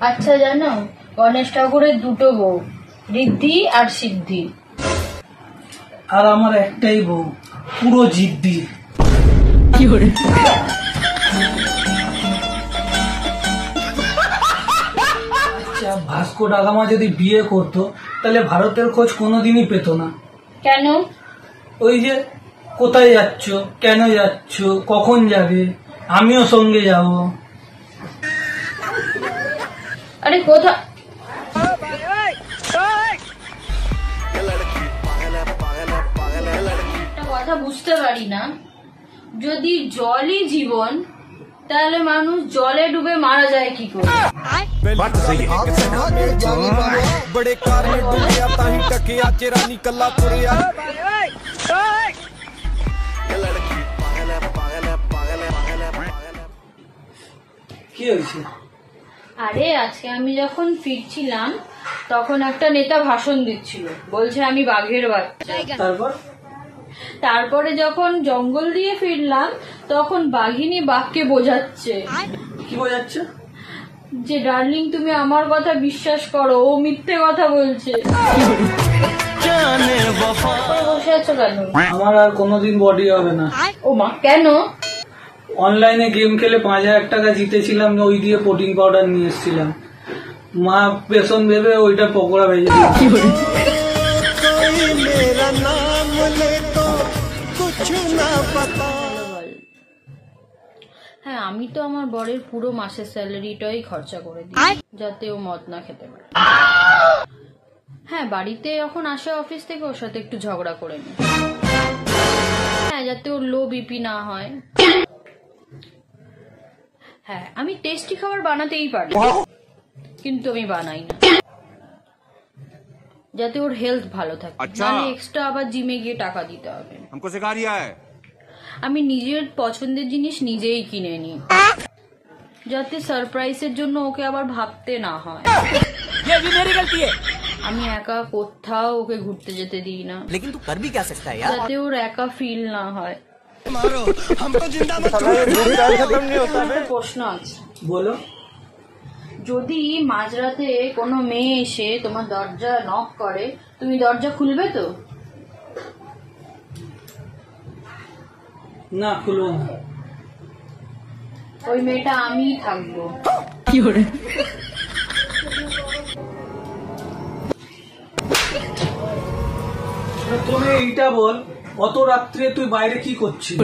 আচ্ছা জানো, গণেশ ঠাকুরের দুটো বউ, ঋদ্ধি আর সিদ্ধি। আর আমার একটাই বউ, পুরো জিদ্দি। আচ্ছা, ভাস্কো ডা গামা যদি বিয়ে করতো তাহলে ভারতের খোঁজ কোনোদিনই পেত না। কেন? ওই যে কোথায় যাচ্ছ, কেন যাচ্ছ, কখন যাবে, আমিও সঙ্গে যাব। আরে কোথা একটা কথা বুঝতে পারি না, যদি জলই জীবন তাহলে মানুষ জলে ডুবে মারা যায় কি করে? কি হয়েছে? আরে আজকে আমি যখন ফিরছিলাম তখন একটা নেতা ভাষণ দিচ্ছিল, বলছে আমি বাঘের বাচ্চা। তারপরে যখন জঙ্গল দিয়ে ফিরলাম তখন বাঘিনী বাঘকে বোঝাচ্ছে। কি বোঝাচ্ছে? যে ডার্লিং তুমি আমার কথা বিশ্বাস করো, ও মিথ্যে কথা বলছে। বসে আছো কেন? আমার আর কোনোদিন বডি হবে না। ও মা, কেন? অনলাইনে গেম খেলে 5,000 টাকা জিতেছিলাম, ওই দিয়ে প্রোটিন পাউডার নিয়ে এসেছিলাম। মা বেসন ভেবে ওইটা পকোড়া ভেজে হ্যাঁ, আমি তো আমার বরের পুরো মাসের স্যালারিটাই খরচা করে দিই যাতে ও মদ না খেতে পারে। হ্যাঁ, বাড়িতে যখন আসে অফিস থেকে ওর সাথে একটু ঝগড়া করে নি। হ্যাঁ, যাতে ওর লো বিপি না হয়। হ্যাঁ, আমি টেস্টি খাবার বানাতেই পারি, কিন্তু আমি বানাই না, যাতে ওর হেলথ ভালো থাকে। নাহলে এক্সট্রা আবার জিমে গিয়ে টাকা দিতে হবে। আমি নিজের পছন্দের জিনিস নিজেই কিনে নিই, যাতে সারপ্রাইজের জন্য ওকে আবার ভাবতে না হয়। আমি একা কোথাও ওকে ঘুরতে যেতে দিই না, যাতে ওর একা ফিল না হয়। প্রশ্ন আছে, বলো। যদি মাঝরাতে কোনো মেয়ে এসে তোমার দরজা নক করে, তুমি দরজা খুলবে তো? না, খুলবো না। ওই মেয়েটা আমিই থাকবো। তুমি এইটা বল, অত রাত্রে তুই বাইরে কি করছিস?